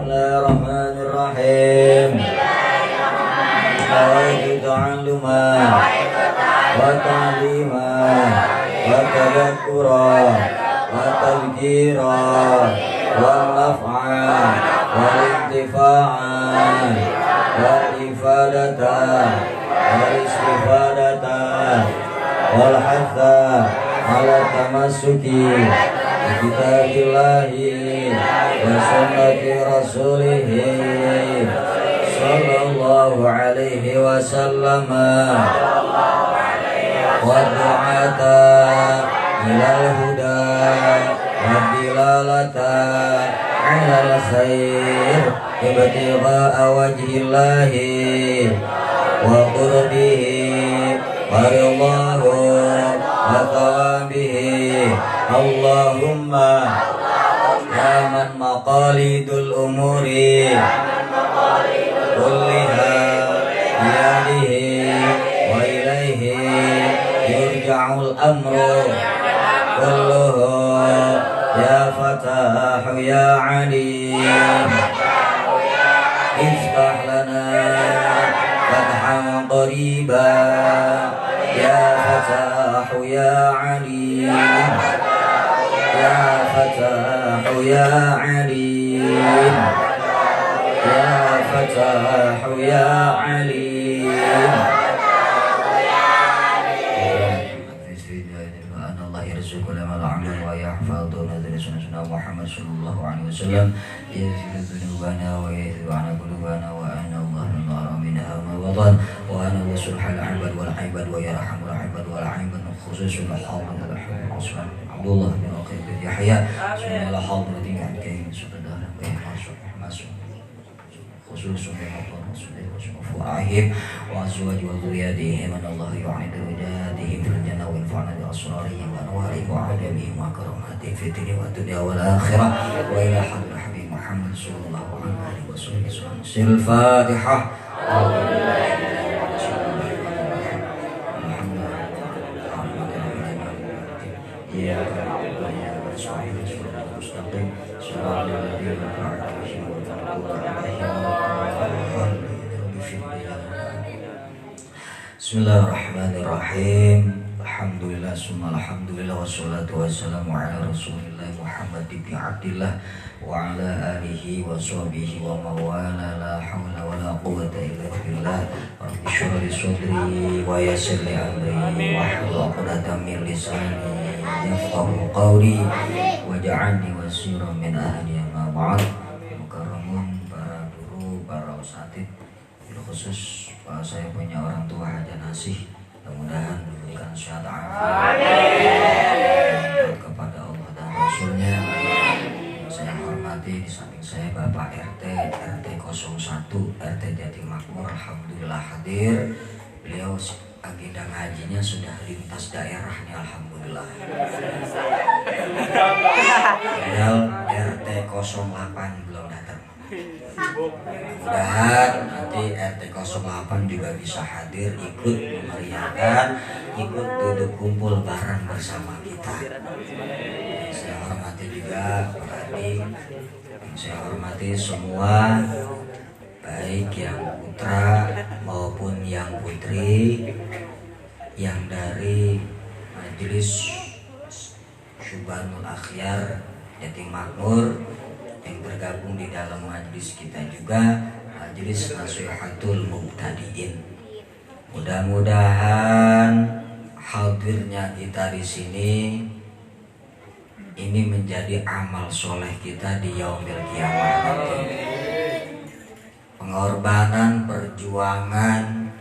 Bismillahirrahmanirrahim. Nawaitu ta'alluma wa ta'lima wa tadhakkura wa tadhkira wa naf'a wa intifa'a wa ifadata wa istifadata wal hatha ala tamassuki kitabillahi wa sunnati rasulihi sallallahu alaihi wasallam wa du'ata ilal huda wa dilalata ilal khair ibtigha'a wajhillahi wa qurbihi wa ridahu wa thawabihi. Allahumma ya man maqalidul umuri kulliha biyadihi wa ilaihi yurja'ul amru kulluhu ya fatahu ya alim iftah lana fathan qariba ya fatahu ya alim ya fatahu ya alim ya fatahu ya alim. Allah yarzuqu lana al-amal wa yahfazu lana sunnah Muhammad sallallahu alaihi wasallam yaghfiru dhunubana wa yaghfiru ana qulubana wa ana Allahu nara minha ma wadan wa ana subhanal ibad wal ibad wa yarhamul ibad wal ibad khususun alhamdulillah Abdullah bin Aqil bin Yahya subhanallah alhamdulillah kain saudara wa masuk khususun fu'ahim wa azwaj wa dhurriyyatihim Allah yu'anidu wajadihim fil jannah wa yanfa'na bi asrarihim wa anwarihim wa adabihim wa karamati fi dunya wa dunya wal akhirah wa ila hadrah habib Muhammad sallallahu alaihi wasallam. Al-Fatihah. Ya Bismillahirrahmanirrahim. Alhamdulillah summa alhamdulillah wassalatu wassalamu ala Rasulillah Muhammad ibn Abdillah wa ala alihi wa sahbihi wa mawala la hawla wa la quwwata illa billah. Rabbi shrah li sadri wa yassir li amri wahlul 'uqdatam min lisani yafqahu qawli waj'alni wasiran min ahli ma ba'd. Mukarramun para guru, para usatid, khusus saya punya orang tua Haja Nasih, mudah-mudahan diberikan sehat afiat kepada Allah dan Rasulnya. Saya hormati di samping saya Bapak RT 01 RT Jatimakmur, alhamdulillah hadir. Beliau agenda ngajinya sudah lintas daerah nih, alhamdulillah. Padahal RT 08 belum datang. Mudah-mudahan nanti RT 08 juga bisa hadir, ikut memeriahkan, ikut duduk kumpul bareng bersama kita. Saya hormati juga Pak Adi, saya hormati semua, baik yang putra maupun yang putri, yang dari Majelis Syubanul Akhyar Jatimakmur, yang tergabung di dalam majelis kita juga, Majelis Nasihatul Mubtadiin. Mudah-mudahan hadirnya kita di sini ini menjadi amal soleh kita di yaumil qiyamah nanti. Pengorbanan, perjuangan,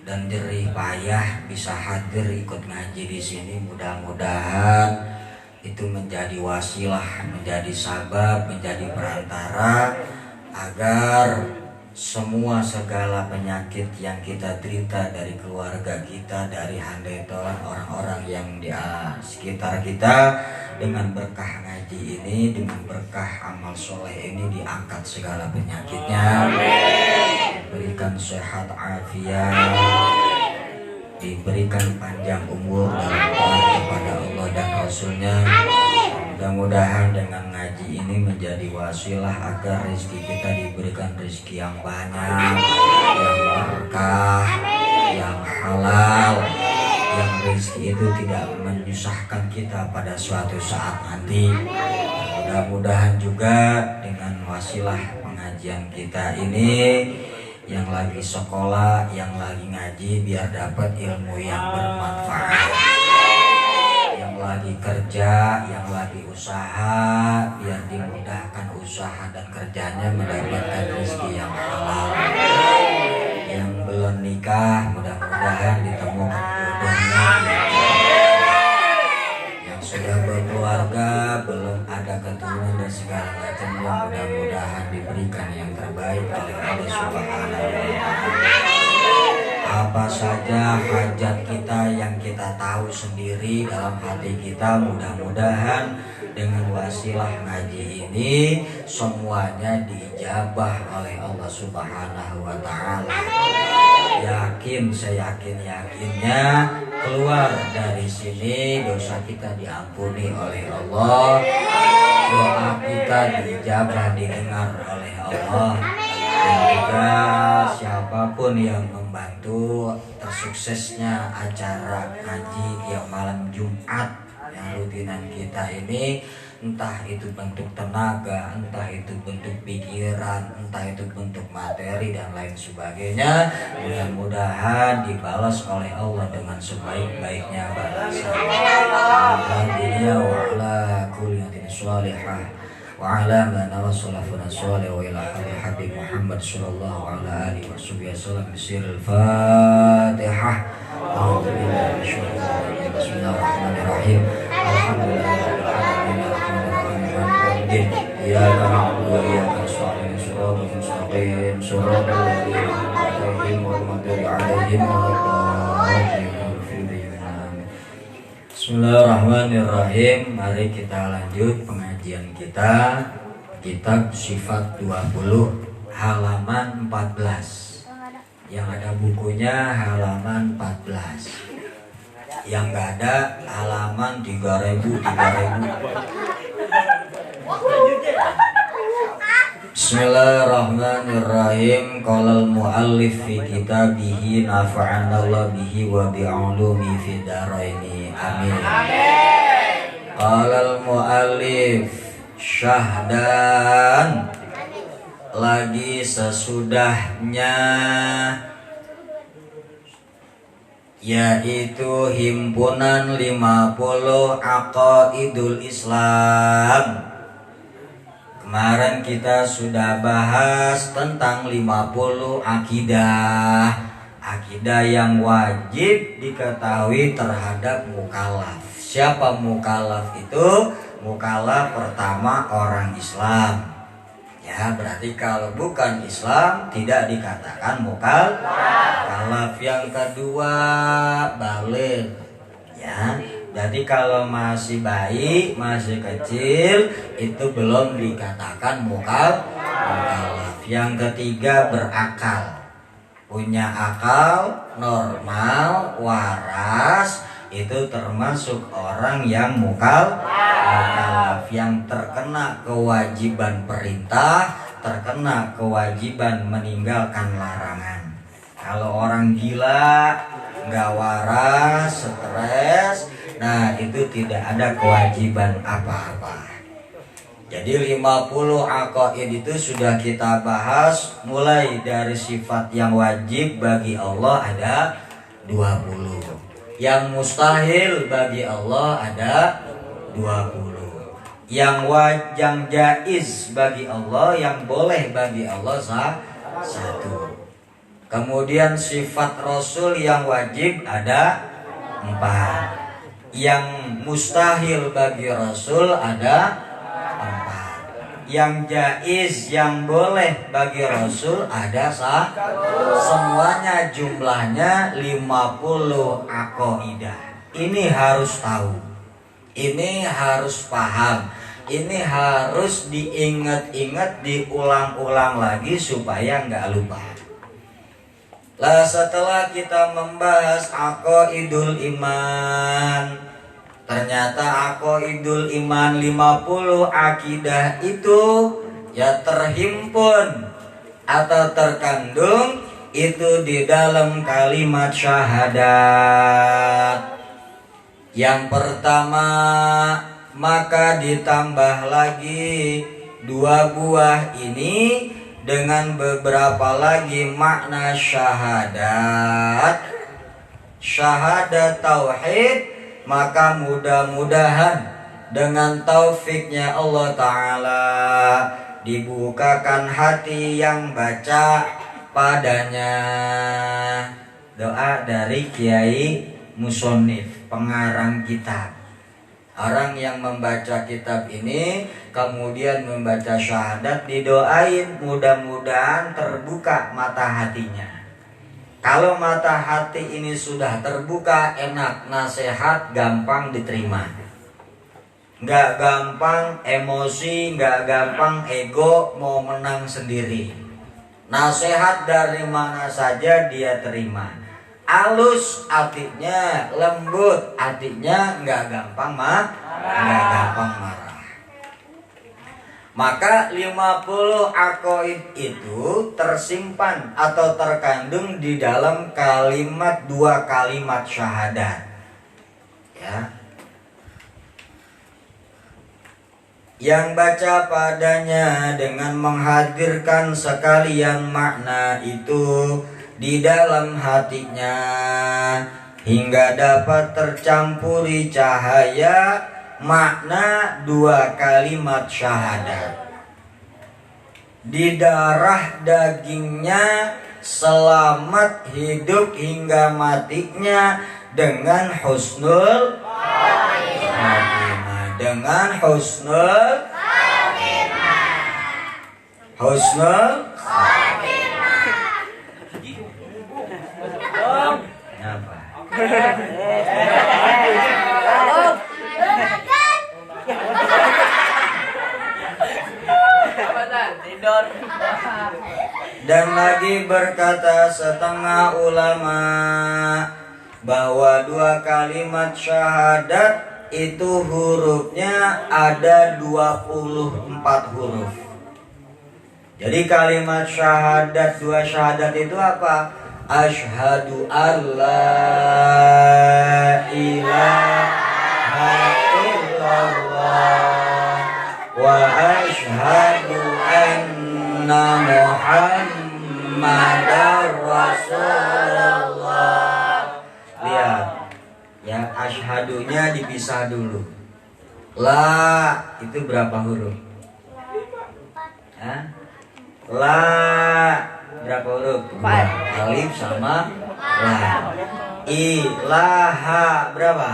dan jerih payah bisa hadir ikut ngaji di sini. Mudah-mudahan itu menjadi wasilah, menjadi sabab, menjadi perantara agar semua segala penyakit yang kita derita dari keluarga kita, dari handaitan orang-orang yang di sekitar kita, dengan berkah ngaji ini, dengan berkah amal soleh ini diangkat segala penyakitnya. Diberikan sehat afiat, diberikan panjang umur dan taat kepada Allah dan Rasulnya. Mudah-mudahan dengan ngaji ngaji ini menjadi wasilah agar rezeki kita diberikan rezeki yang banyak, yang berkah, yang halal, yang rezeki itu tidak menyusahkan kita pada suatu saat nanti. Mudah-mudahan juga dengan wasilah pengajian kita ini, yang lagi sekolah, yang lagi ngaji, biar dapat ilmu yang bermanfaat. Yang lagi kerja, yang lagi usaha, biar dimudahkan usaha dan kerjanya mendapatkan rezeki yang halal. Yang belum nikah, mudah-mudahan ditemukan jodohnya. Yang sudah berkeluarga, belum ada keturunan dan segala macamnya, mudah-mudahan diberikan yang terbaik oleh Allah Subhanahu wa Ta'ala. Apa saja hajat kita yang kita tahu sendiri dalam hati kita, mudah-mudahan dengan wasilah ngaji ini semuanya diijabah oleh Allah Subhanahu wa Ta'ala. Saya yakinnya keluar dari sini dosa kita diampuni oleh Allah, doa kita diijabah, didengar oleh Allah. Dan juga siapapun yang membantu tersuksesnya acara ngaji yang malam Jumat yang rutinan kita ini, entah itu bentuk tenaga, entah itu bentuk pikiran, entah itu bentuk materi dan lain sebagainya, mudah-mudahan dibalas oleh Allah dengan sebaik-baiknya balasan. Alhamdulillah wa ala kulli shalihah wa ala man rasulana shalih wa ila habib Muhammad sallallahu alaihi wasallam bisirul Fatihah. Alhamdulillah, bismillahirrahmanirrahim. Alhamdulillahirabbil alamin, arrahmanirrahim. Iyyaka na'budu wa iyyaka nasta'in, shiratal mustaqim, shiratal ladzina an'amta 'alaihim ghairil Bismillahirrahmanirrahim. Mari kita lanjut pengajian kita, kitab Sifat 20 halaman 14. Yang ada bukunya halaman 14. Yang enggak ada halaman 3000. Bismillahirrahmanirrahim. Qala al-muallif fi kitabihi nafa'anallahu bihi wa bi'ulumi fid dharaini. Amin. Qala al-muallif syahdan, lagi sesudahnya, yaitu himpunan 50 aqaidul Islam. Kemarin kita sudah bahas tentang 50 akidah yang wajib diketahui terhadap mukallaf. Siapa mukallaf itu? Mukallaf pertama orang Islam. Ya, berarti kalau bukan Islam tidak dikatakan mukallaf. Yang kedua baligh. Ya, jadi kalau masih bayi, masih kecil, itu belum dikatakan mukallaf. Yang ketiga berakal, punya akal normal, waras, itu termasuk orang yang mukallaf, yang terkena kewajiban perintah, terkena kewajiban meninggalkan larangan. Kalau orang gila, nggak waras, stres, nah itu tidak ada kewajiban apa-apa. Jadi 50 aqaid itu sudah kita bahas, mulai dari sifat yang wajib bagi Allah ada 20. Yang mustahil bagi Allah ada 20. Yang jaiz bagi Allah, yang boleh bagi Allah satu. Kemudian sifat Rasul yang wajib ada 4. Yang mustahil bagi Rasul ada 4. Yang jaiz, yang boleh bagi Rasul ada semuanya jumlahnya 50 aqaidah. Ini harus tahu, ini harus paham, ini harus diingat-ingat, diulang-ulang lagi supaya nggak lupa. Lah setelah kita membahas aqaidul iman, Ternyata aqaidul iman 50 akidah itu ya terhimpun atau terkandung itu di dalam kalimat syahadat. Yang pertama, maka ditambah lagi 2 buah ini dengan beberapa lagi makna syahadat. Syahadat tauhid, maka mudah-mudahan dengan taufiknya Allah Ta'ala dibukakan hati yang baca padanya. Doa dari Kiai Musonif, pengarang kitab. Orang yang membaca kitab ini kemudian membaca syahadat, didoain mudah-mudahan terbuka mata hatinya. Kalau mata hati ini sudah terbuka, enak, nasihat gampang diterima. Nggak gampang emosi, nggak gampang ego mau menang sendiri. Nasihat dari mana saja dia terima. Alus hatinya, lembut hatinya, nggak gampang marah. Maka 50 aqaid itu tersimpan atau terkandung di dalam kalimat 2 kalimat syahadat. Ya. Yang baca padanya dengan menghadirkan sekalian makna itu di dalam hatinya hingga dapat tercampuri cahaya makna 2 kalimat syahadat. Di darah dagingnya selamat hidup hingga matinya dengan husnul khatimah. Dengan husnul khatimah. Apa? Dan lagi berkata setengah ulama bahwa 2 kalimat syahadat itu hurufnya ada 24 huruf. Jadi kalimat syahadat, 2 syahadat itu apa? Asyhadu alla ilaha illallah wa asyhadu anna Muhammadar Rasulullah. Lihat ya, asyhadunya dipisah dulu. La itu berapa huruf? Hah? La berapa huruf? 2. Alif sama la. Ilaha berapa?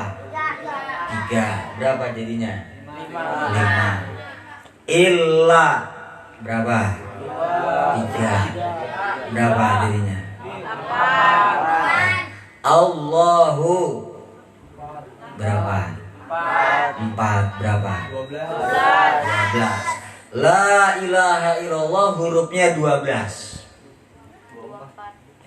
3. Berapa jadinya? 5. Illa berapa? 3. Berapa jadinya? 8. Allahu berapa? 4. Berapa? 12. La ilaha illallah hurufnya 12.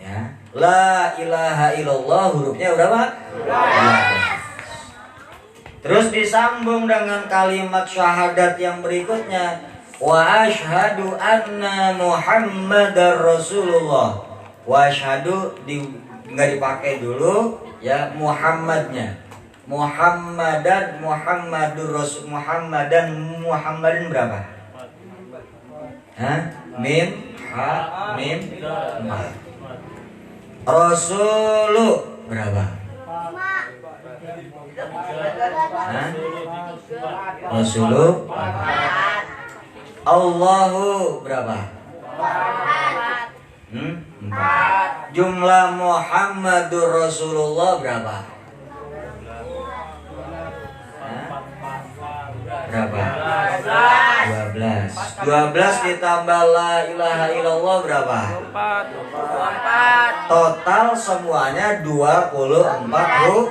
Ya. La ilaha illallah hurufnya berapa? 12. Terus disambung dengan kalimat syahadat yang berikutnya, wa asyhadu anna Muhammadar Rasulullah. Wa asyhadu enggak dipakai dulu ya Muhammadnya. Muhammadan Muhammadur Rasul Muhammadan berapa? Hah? Mim ha mim ma. Rasulu berapa? Hah? Rasulu 4. Allahu berapa? 4. Jumlah Muhammadur Rasulullah berapa? Berapa? 12. 12 ditambah la ilaha illallah berapa? 24. Total semuanya 24 huruf.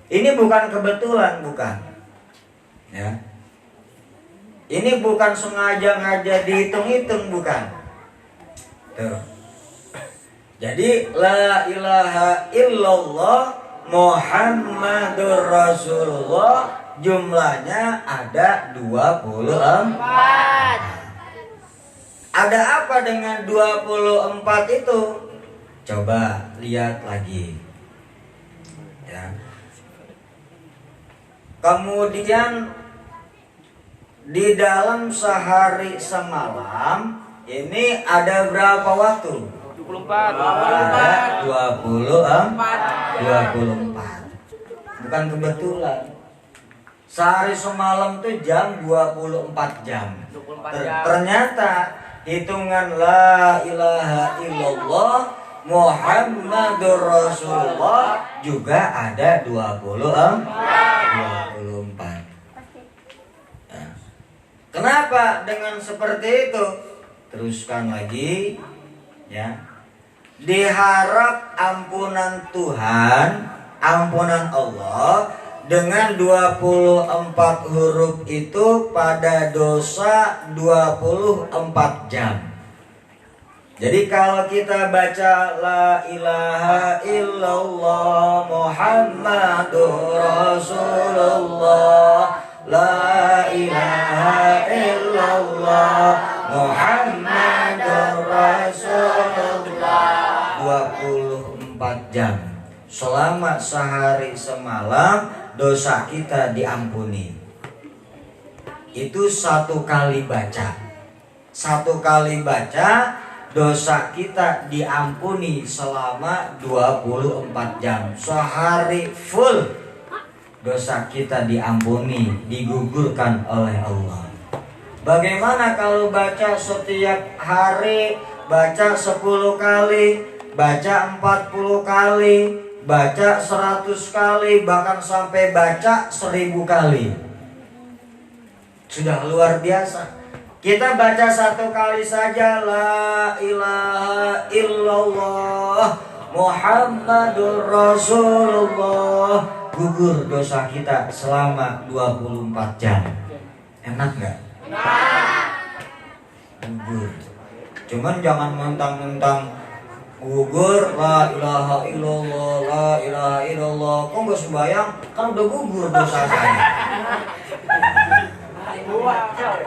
Ini bukan kebetulan, bukan. Ya. Ini bukan sengaja dihitung-hitung, bukan. Tuh. Jadi la ilaha illallah Muhammadur Rasulullah jumlahnya ada 24. Ada apa dengan 24 itu? Coba lihat lagi. Ya. Kemudian di dalam sehari semalam ini ada berapa waktu? 24. Ada 24. Bukan kebetulan. Sehari semalam tuh jam 24 jam. Ternyata hitungan la ilaha illallah Muhammadur Rasulullah juga ada 24. Nah, kenapa dengan seperti itu? Teruskan lagi ya. Diharap ampunan Tuhan, ampunan Allah dengan 24 huruf itu pada dosa 24 jam. Jadi kalau kita baca la ilaha illallah Muhammadur Rasulullah, la ilaha illallah Muhammadur Rasulullah 24 jam. Selama sehari semalam dosa kita diampuni. Itu satu kali baca. Satu kali baca dosa kita diampuni selama 24 jam. Sehari full dosa kita diampuni, digugurkan oleh Allah. Bagaimana kalau baca setiap hari, baca 10 kali, baca 40 kali, baca 100 kali, bahkan sampai baca 1000 kali? Sudah luar biasa. Kita baca satu kali saja la ilaha illallah Muhammadur Rasulullah, gugur dosa kita selama 24 jam. Enak gak? Enak. Gugur. Cuman jangan mentang-mentang gugur la ilaha illallah, la ilaha illallah, kok gak sembayang? Kan udah gugur dosa saya.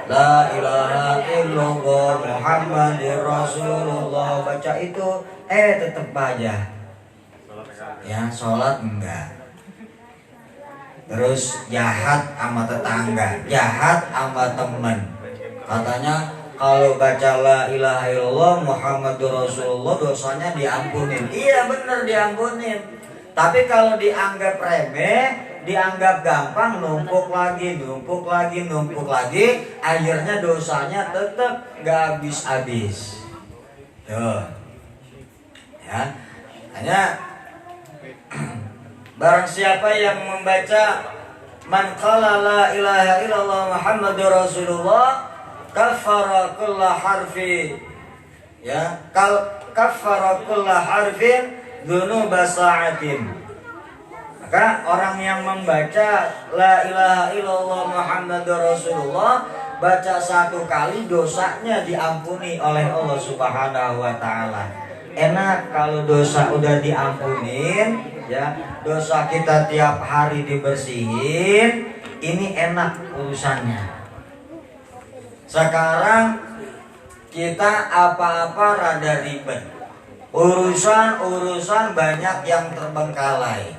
La ilaha illallah Muhammadur Rasulullah, baca itu tetep aja ya, sholat enggak. Terus jahat sama tetangga, jahat sama temen. Katanya kalau baca la ilaha illallah Muhammadur Rasulullah dosanya diampunin. Iya bener diampunin. Tapi kalau dianggap remeh, dianggap gampang, numpuk lagi, akhirnya dosanya tetap gak habis-habis. Tuh. Ya. Hanya barang siapa yang membaca man qala la ilaha illallah Muhammadur Rasulullah kaffara kulla harfi, ya, kaffara kulla harfin dzunuba sa'atin. Maka orang yang membaca la ilaha illallah Muhammadur Rasulullah baca satu kali dosanya diampuni oleh Allah Subhanahu wa taala. Enak kalau dosa udah diampunin, ya, dosa kita tiap hari dibersihin, ini enak urusannya. Sekarang kita apa-apa rada ribet. Urusan banyak yang terbengkalai.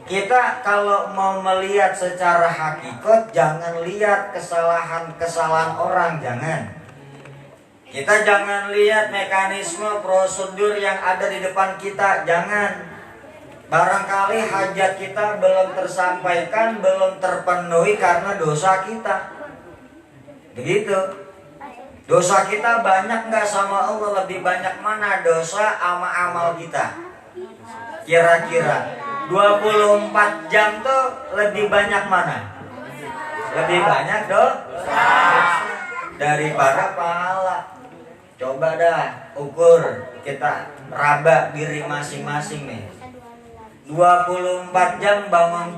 Kita kalau mau melihat secara hakikat, jangan lihat kesalahan orang, jangan. Kita jangan lihat mekanisme prosedur yang ada di depan kita, jangan. Barangkali hajat kita belum tersampaikan, belum terpenuhi karena dosa kita. Begitu. Dosa kita banyak nggak sama Allah? Lebih banyak mana dosa sama amal kita? Kira-kira 24 jam tuh lebih banyak mana? Lebih banyak dosa daripada pahala. Coba dah ukur, kita raba diri masing-masing nih. 24 jam bangun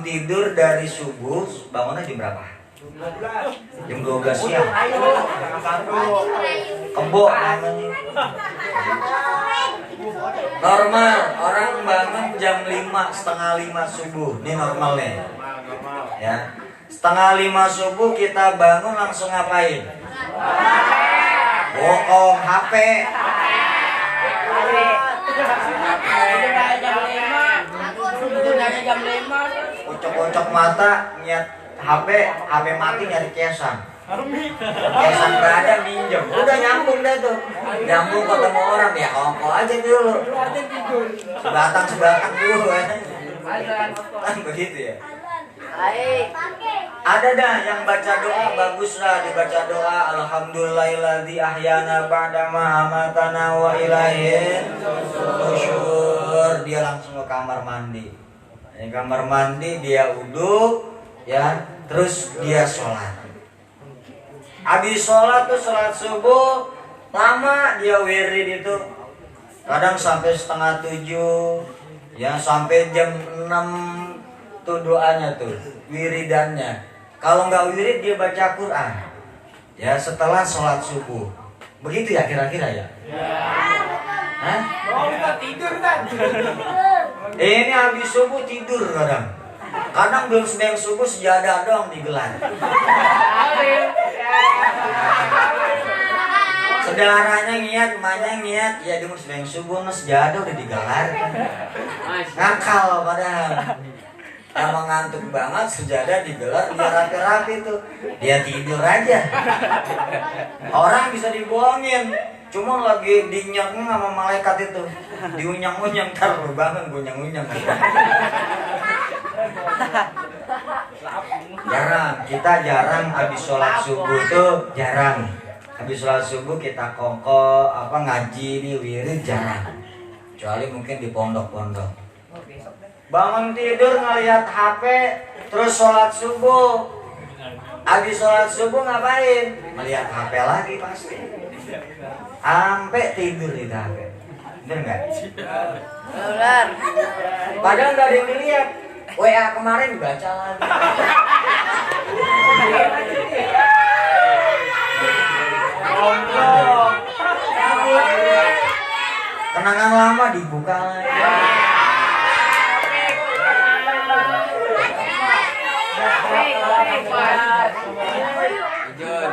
tidur dari subuh, bangunnya jam berapa? Jam 12 siang. Kebo namanya. Normal orang bangun jam 5, setengah 5 subuh. Ini normalnya. Ya. Setengah 5 subuh kita bangun langsung ngapain? Bohong, HP. Kocok-kocok mata, niat HP mati nyari kesan. Kesan berada minjem. Udah nyambung dah tuh. Nyambung ketemu orang ya kongko aja dulu. Sebatang dulu kan begitu ya. Ada dah yang baca doa, bagus lah dibaca doa. Alhamdulillahilladzi ahyana ba'dama amatana wa ilaihin nusyur. Dia langsung ke kamar mandi. Di kamar mandi dia wudu ya, terus dia sholat. Habis sholat tuh sholat subuh lama dia wirid itu. Kadang sampai setengah 7 ya, sampai jam 6 tuh doanya tuh, wiridannya. Kalau nggak wirid dia baca Quran ya setelah sholat subuh. Begitu ya kira-kira ya? Hah? Tidur kan? Ini habis subuh tidur kadang belum sembahyang subuh sejadah doang digelar. Saudaranya ngiat, emaknya ngiat, ya dia mau sembahyang subuh sejadah udah digelar. Ngakal padahal. Emang ngantuk banget, sejadah digelar biar rapi-rapi tuh. Dia tidur aja. Orang bisa dibohongin, cuma lagi dinyang sama malaikat itu. Diunyang-unyang, ntar lu bangun gunyang-unyang. Kita jarang habis sholat subuh tuh jarang. Habis sholat subuh kita kongko ngaji nih wirid jarang. Kecuali mungkin di pondok-pondok. Bangun tidur ngeliat HP, terus sholat subuh. Habis sholat subuh ngapain? Melihat HP lagi pasti. Sampai tidur di HP. Bener nggak? Bener. Padahal nggak ada yang dilihat. WA kemarin dibaca lagi. Kenangan lama dibuka lagi.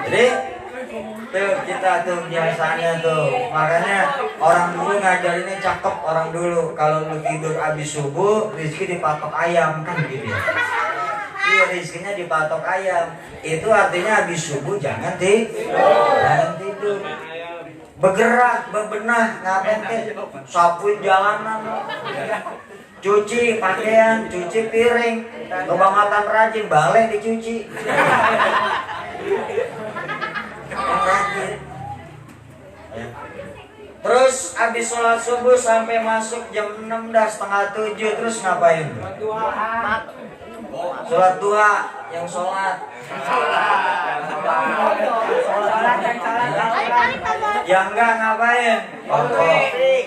Jadi tuh kita tuh biasanya tuh, makanya orang dulu ngajarinnya cakep. Orang dulu kalau lu tidur abis subuh rezeki dipatok ayam kan gitu ya. Iya, rezekinya dipatok ayam. Itu artinya abis subuh jangan tidur. Bergerak, bebenah, ngapain teh? Sapuin jalanan, cuci pakaian, cuci piring, kebangetan rajin, balik dicuci. Yang rajin. Terus abis sholat subuh sampai masuk jam 6 dah, setengah 7, terus ngapain? Sholat duha, yang sholat. Yang enggak ngapain? Ngopi.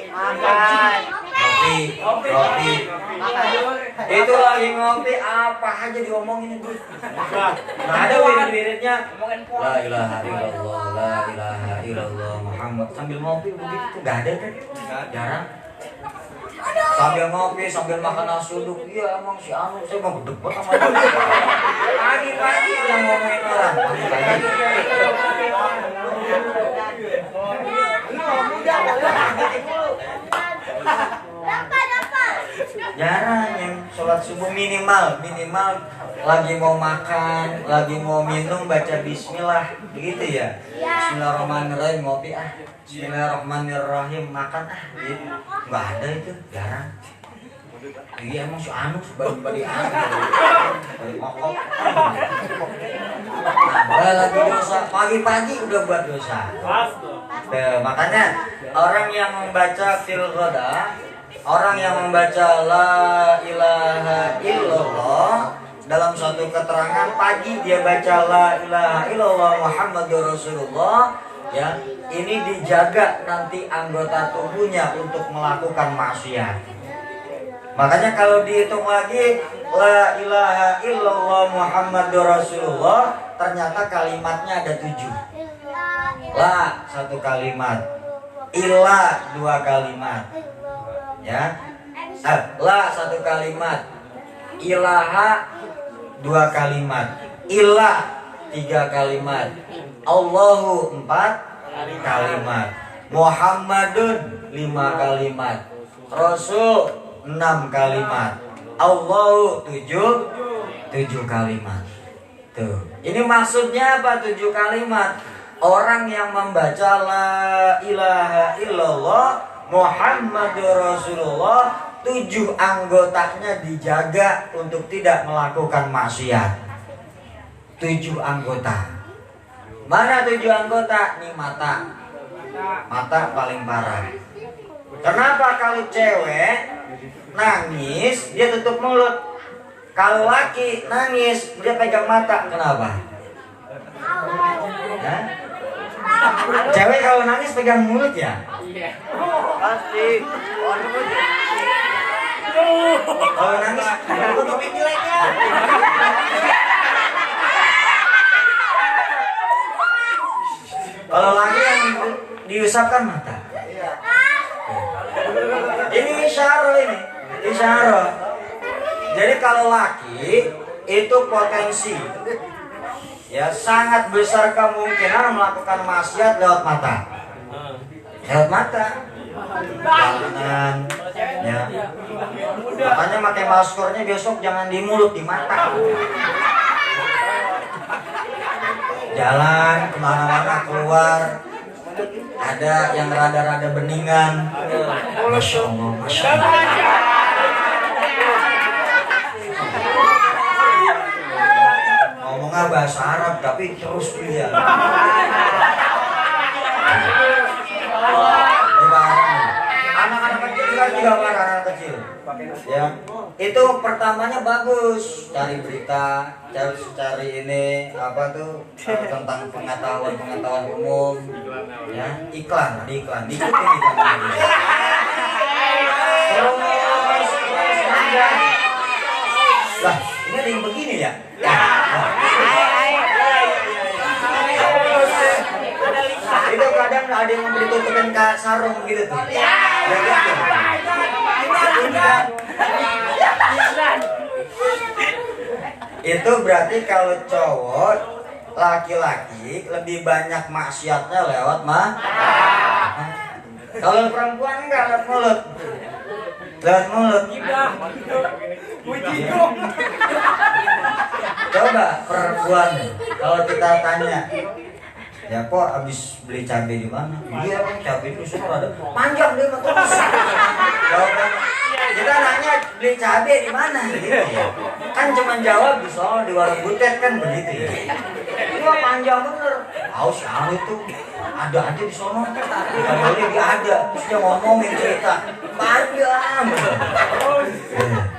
Itu lagi ngopi, apa aja diomongin itu. Nah, ada wirid-wiridnya. La ilaha illallah, la ilaha illallah Muhammad. Sambil ngopi begitu, enggak ada kan? Jarang. Sambil ngopi, sambil makan nasi uduk. Iya emang si Anu, saya mau berdebat sama dia. Pagi-pagi udah ngomongin orang. Jarang yang sholat subuh minimal lagi mau makan, lagi mau minum baca bismillah begitu ya. Bismillahirrahmanirrahim ngopi Bismillahirrahmanirrahim makan gitu. Nggak ada itu, jarang. Iya emang si Anu balik ngokok. Lagi dosa pagi-pagi udah buat dosa. Makanya orang yang membaca fil ghada, orang yang membaca la ilaha illallah dalam suatu keterangan pagi dia baca la ilaha illallah Muhammadur Rasulullah ya, ini dijaga nanti anggota tubuhnya untuk melakukan maksiat. Makanya kalau dihitung lagi la ilaha illallah Muhammadur Rasulullah ternyata kalimatnya ada 7. La 1 kalimat, illa 2 kalimat. Ya. La 1 kalimat. Ilaha 2 kalimat. Illa 3 kalimat. Allahu 4 kalimat. Muhammadun 5 kalimat. Rasul 6 kalimat. Allahu 7 kalimat. Tuh. Ini maksudnya apa 7 kalimat? Orang yang membaca la ilaha illallah Muhammadur Rasulullah 7 anggotanya dijaga untuk tidak melakukan maksiat. 7 anggota. Mana 7 anggota? Nih mata. Mata paling parah. Kenapa kalau cewek nangis dia tutup mulut? Kalau laki nangis dia pegang mata. Kenapa? Hah? Cewek kalau nangis pegang mulut ya? Iya. Pasti. Kalau nangis tutupin jeleknya. Kalau laki yang diusapkan mata. Ini isyarah ini. Isyarah. Jadi kalau laki itu potensi ya sangat besar kemungkinan melakukan maksiat lewat mata. Lewat mata. Jalanan ya. Makanya pakai maskernya besok jangan di mulut, di mata. Jalan kemana-mana keluar ada yang rada-rada beningan. Masya Allah, Masya Allah. Ngomongnya bahasa Arab tapi terus kuliah. Anak-anak kecil juga marah, anak kecil. Ya, itu pertamanya bagus, cari berita, cari ini apa tuh tentang pengetahuan umum, ya iklan, diikutin iklan. Lah, ini ada yang begini ya? Itu kadang ada yang memberi tutupin ke sarung gitu tuh. Itu berarti kalau cowok laki-laki lebih banyak maksiatnya lewat kalau perempuan enggak lewat mulut. Lewat mulut. Coba perempuan kalau kita tanya, ya kok abis beli cabai di mana? Iya bang, cabai itu semua ada. Panjang dia mah terus. Kita nanya beli cabai di mana? Gitu ya. Kan cuma jawab di sono di warung butet kan begitu ya. Ini panjang bener. Tahu siapa itu? Ada aja di sono. Kalau dia ada, terus dia ngomongin cerita. Panjang.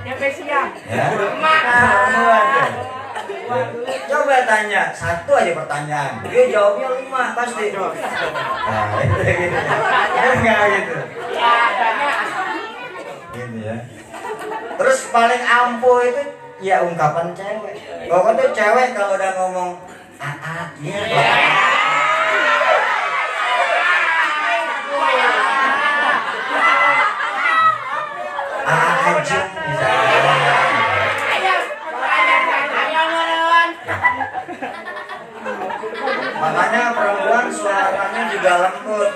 Nyampe siang. Ya. Coba tanya satu aja pertanyaan, dia jawabnya 5 pasti. Nah, itu gitu. Enggak gitu. Gitu ya. Terus paling ampuh itu ya ungkapan cewek. Pokoknya tuh cewek kalau udah ngomong iya. Aja misalnya. Makanya perempuan suaranya juga lembut.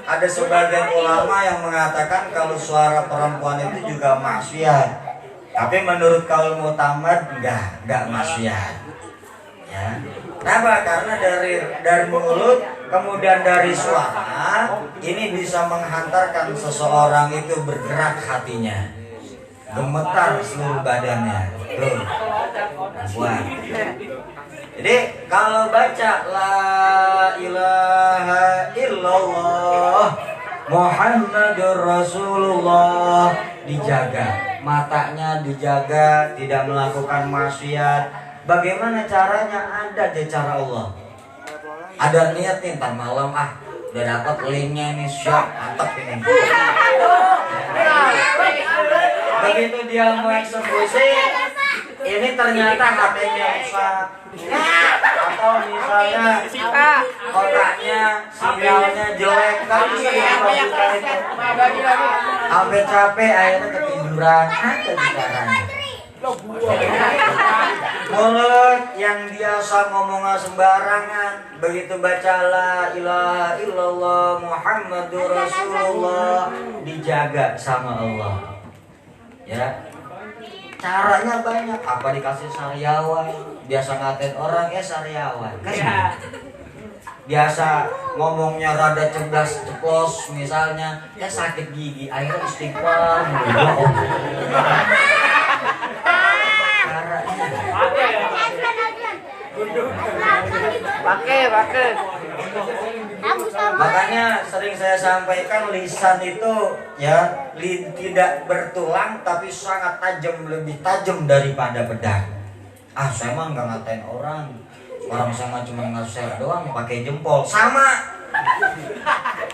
Ada sebagian ulama yang mengatakan kalau suara perempuan itu juga maksiat. Tapi menurut kaul mu'tamad enggak maksiat. Ya. Kenapa? Karena dari mulut kemudian dari suara ini bisa menghantarkan seseorang itu bergerak hatinya, gemetar seluruh badannya. Tuh. Perempuan. Jadi kalau baca la ilaha illallah Muhammadur Rasulullah dijaga, matanya dijaga, tidak melakukan maksiat. Bagaimana caranya? Ada di cara Allah. Ada niat nih ntar malam udah dapat linknya ini siap, mantap ini. Begitu dia mau eksekusi, ini ternyata HP-nya rusak atau atau misalnya kotaknya sinyalnya jelek kan sampai capek akhirnya ketiduran ada caranya. Mulut yang biasa ngomongnya sembarangan, begitu baca la ilaha illallah Muhammadur Rasulullah dijaga sama Allah. Ya. Caranya banyak, apa dikasih sariawan, biasa ngatain orang sariawan. Kan? Biasa ngomongnya rada cerdas ceplos misalnya, sakit gigi, akhirnya istighfar. Pakai. Makanya sering saya sampaikan lisan itu ya tidak bertulang tapi sangat tajam, lebih tajam daripada pedang. Saya mah nggak ngatain orang sama cuma nge-share doang pakai jempol sama.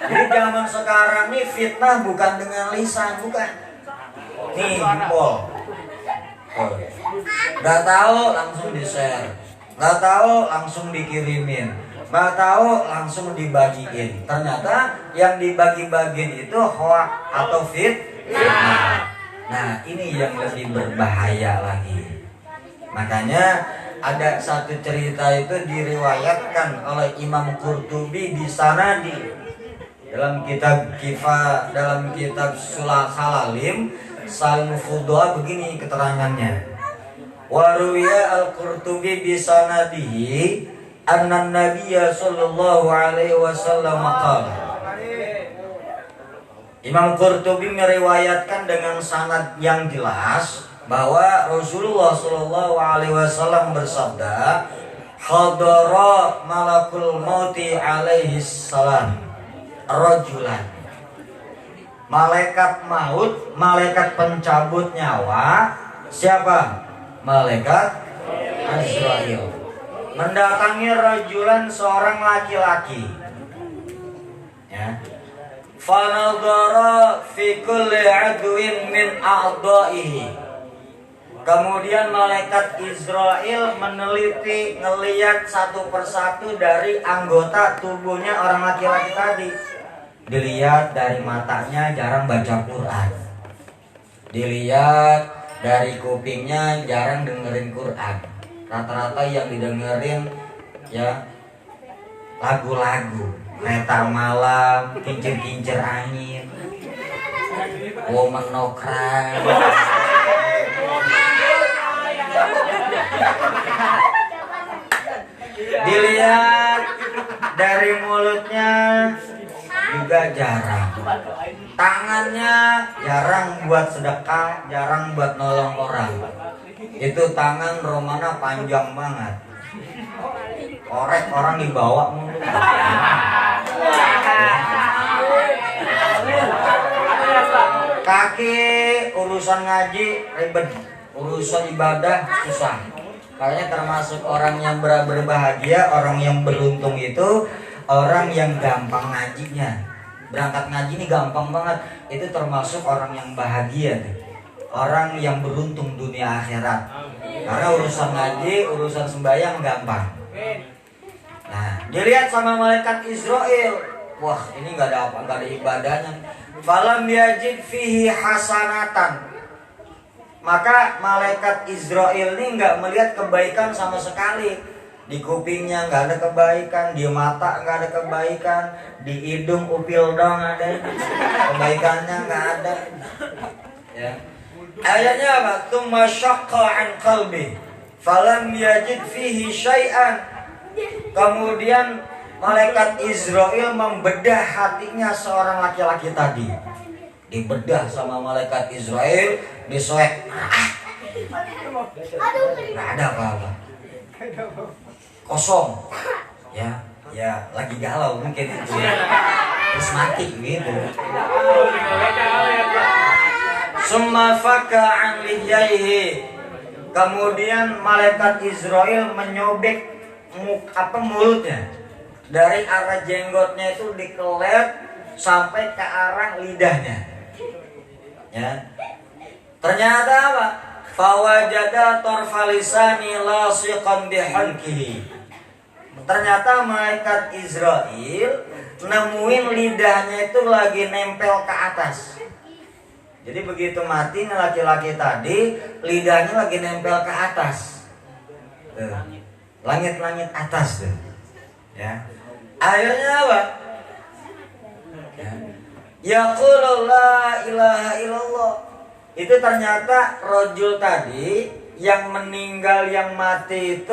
Jadi zaman sekarang nih fitnah bukan dengan lisan, bukan. Nih jempol. Nggak tahu langsung di-share, nggak tahu langsung dikirimin, nggak tahu langsung dibagiin. Ternyata yang dibagi-bagiin itu hoax atau fitnah. Nah ini yang lebih berbahaya lagi. Makanya ada satu cerita itu diriwayatkan oleh Imam Qurtubi di Sanadi dalam kitab dalam kitab Sulh Salalim Salmufudha begini keterangannya. Waruya al-Qurtubi bi sanadihi anna Nabiyya sallallahu alaihi wasallam qala. Imam Qurtubi meriwayatkan dengan sanad yang jelas bahwa Rasulullah sallallahu alaihi wasallam bersabda, hadara malakul mauti alaihi salam rajulan. Malaikat maut, malaikat pencabut nyawa, siapa? Malaikat Azrail mendatangi rajulan seorang laki-laki. Ya. Fanadhara fi kulli adwin min a'dha'ihi. Kemudian malaikat Israel meneliti, ngelihat satu persatu dari anggota tubuhnya orang laki-laki tadi. Dilihat dari matanya jarang baca Quran. Dilihat dari kupingnya jarang dengerin Quran. Rata-rata yang didengerin ya lagu-lagu Kereta Malam, Kincir-kincir Angin, Woman No Cry. Dilihat dari mulutnya juga jarang. Tangannya jarang buat sedekah, jarang buat nolong orang. Itu tangan Romana panjang banget. Korek orang dibawa mulu. Kaki urusan ngaji ribet, urusan ibadah susah. Makanya termasuk orang yang berbahagia, orang yang beruntung itu orang yang gampang ngajinya. Berangkat ngaji ini gampang banget. Itu termasuk orang yang bahagia tuh. Orang yang beruntung dunia akhirat. Karena urusan ngaji, urusan sembahyang gampang. Nah, dilihat sama malaikat Israel. Wah, ini enggak ada apa, enggak ada ibadahnya. Falam yajid fihi hasanatan. Maka malaikat Israel ini enggak melihat kebaikan sama sekali. Di kupingnya nggak ada kebaikan, di mata nggak ada kebaikan, di hidung upil dong ada, kebaikannya nggak ada. Ya. Ayatnya apa? Tsumma syaqqa an qalbi, falam yajid fihi syai'an. Kemudian malaikat Israel membedah hatinya seorang laki-laki tadi. Dibedah sama malaikat Israel, disoek. Nggak ada apa-apa. Kosong, ya lagi galau mungkin itu, terus mati gitu. Summa faka an lihyaihi. Kemudian malaikat Israel menyobek mulutnya dari arah jenggotnya itu dikelet sampai ke arah lidahnya. Ya, ternyata apa? Fawajada tarfalisani lasiqan bihalqihi. Ternyata malaikat Israel nemuin lidahnya itu lagi nempel ke atas. Jadi begitu mati laki-laki tadi, lidahnya lagi nempel ke atas. Langit-langit atas tuh. Ya. Akhirnya apa? Yaqulu la ilaha illallah. Itu ternyata rojul tadi yang meninggal, yang mati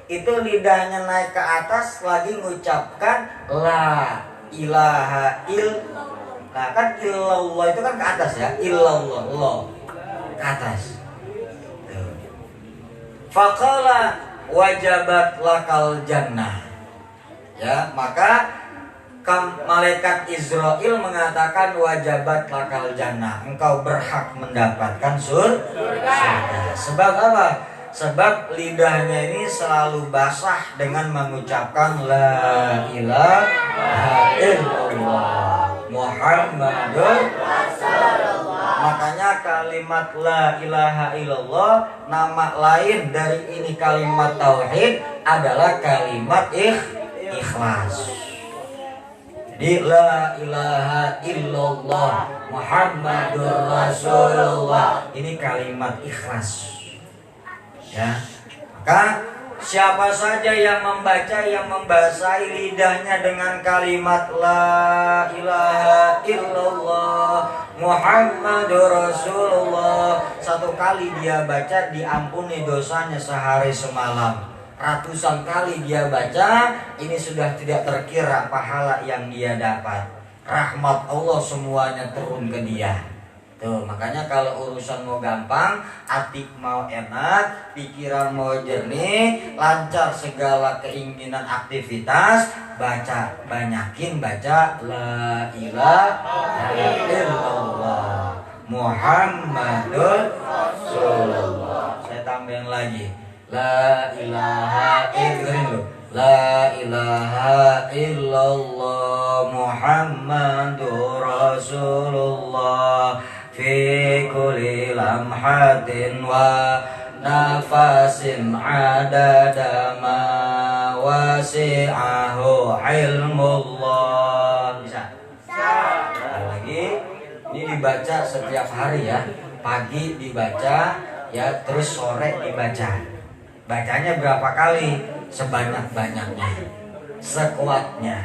itu lidahnya naik ke atas lagi mengucapkan la ilaha illallah. Nah kan illallah itu kan ke atas ya, illallah, Allah ke atas. Faqala wajabat lakal jannah. Ya, maka malaikat Israel mengatakan wajabat lakal jannah, engkau berhak mendapatkan surga. Sebab apa? Sebab lidahnya ini selalu basah dengan mengucapkan la ilaha illallah Muhammadur Rasulullah. Makanya kalimat la ilaha illallah, nama lain dari ini kalimat tauhid adalah kalimat ikhlas. Jadi la ilaha illallah Muhammadur Rasulullah ini kalimat ikhlas. Ya, maka siapa saja yang membaca, yang membasahi lidahnya dengan kalimat la ilaha illallah Muhammadur Rasulullah, satu kali dia baca diampuni dosanya sehari semalam. Ratusan kali dia baca, ini sudah tidak terkira pahala yang dia dapat. Rahmat Allah semuanya turun ke dia. Tuh, makanya kalau urusan mau gampang, hati mau enak, pikiran mau jernih, lancar segala keinginan aktivitas, baca, banyakin baca la ilaha illallah Muhammadur Rasulullah. Saya tambahin lagi, la ilaha illallah, la ilaha illallah Muhammadur Rasulullah fi kulli lamhatin wa nafasin adada ma wasi'ahu ilmullah. Bisa? Lagi ini dibaca setiap hari ya. Pagi dibaca ya, terus sore dibaca. Bacanya berapa kali? Sebanyak-banyaknya, sekuatnya,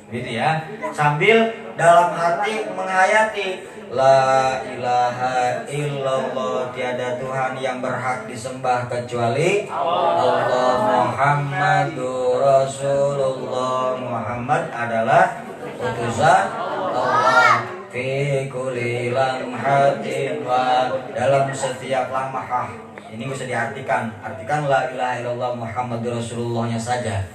gitu ya. Sambil dalam hati menghayati la ilaha illallah, tiada Tuhan yang berhak disembah kecuali Allah, Muhammadur Rasulullah, Muhammad adalah utusan Allah. Fi kulli lamhatin wa, dalam setiap lamhah. Ini bisa diartikan, artikan la ilaha illallah Muhammadur Rasulullahnya saja.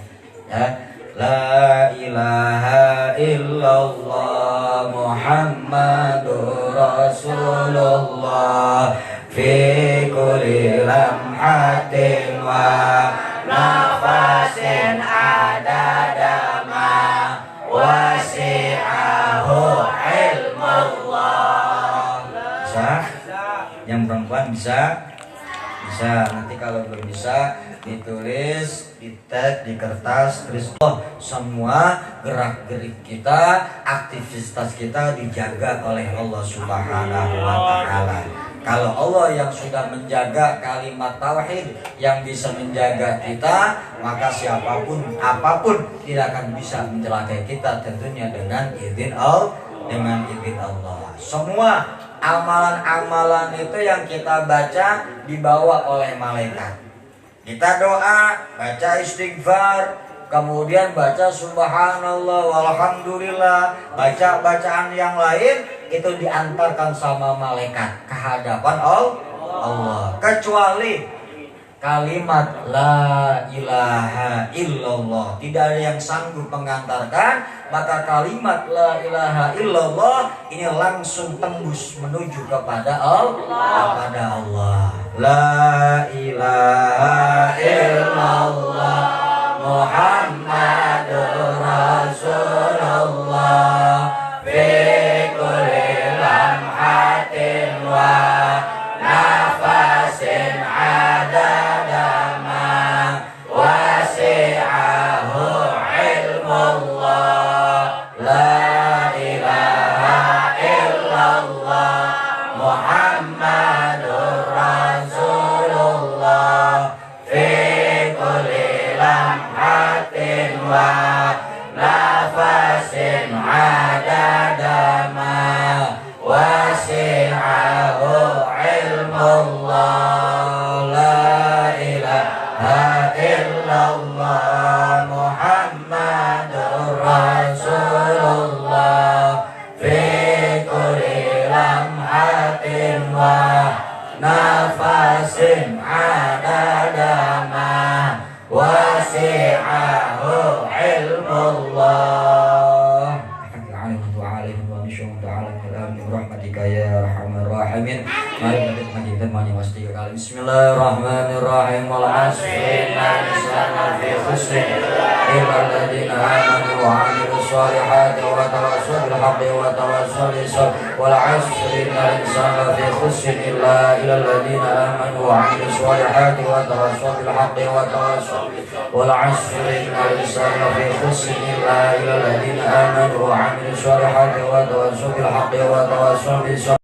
Ya, la ilaha illallah Muhammadur Rasulullah fi kulli lamhatin wa nafasin adada ma wasi'ahu ilmullah. Bisa? Yang perempuan bisa? Bisa. Nanti kalau belum bisa ditulis, ditek di kertas, terus semua gerak-gerik kita, aktivitas kita dijaga oleh Allah Subhanahu wa taala. Kalau Allah yang sudah menjaga kalimat tauhid, yang bisa menjaga kita, maka siapapun apapun tidak akan bisa mencelakai kita, tentunya dengan izin Allah, dengan izin Allah. Semua amalan-amalan itu yang kita baca dibawa oleh malaikat. Kita doa, baca istighfar, kemudian baca subhanallah walhamdulillah, baca bacaan yang lain itu diantarkan sama malaikat ke hadapan Allah. Kecuali kalimat la ilaha illallah, tidak ada yang sanggup mengantarkan, maka kalimat la ilaha illallah ini langsung tembus menuju kepada Allah. La ilaha illallah Muhammadur Rasulullah fi kulli lamhatin wa nafasin adada ma wasi'ahu lamhatin wa nafasin adada ma wasi'ahu ilmullah la ilaha illallah Muhammadur Rasulullah fi kulli lamhatin wa nafasin adada ma wasi'ahu ilmullah. Bismillahirrahmanirrahim. Wal 'asri innal insana fi khusr illa alladziina aamanu wa 'amilus shalihaati wa tawassaw bil haqqi wa tawassaw bis sabr. Wal 'asri innal insana fi khusr illa alladziina aamanu wa 'amilus shalihaati wa tawassaw bil haqqi wa tawassaw. Wal 'asri innal insana fi khusr illa alladziina aamanu wa 'amilus shalihaati wa tawassaw bil haqqi wa tawassaw bis sabr.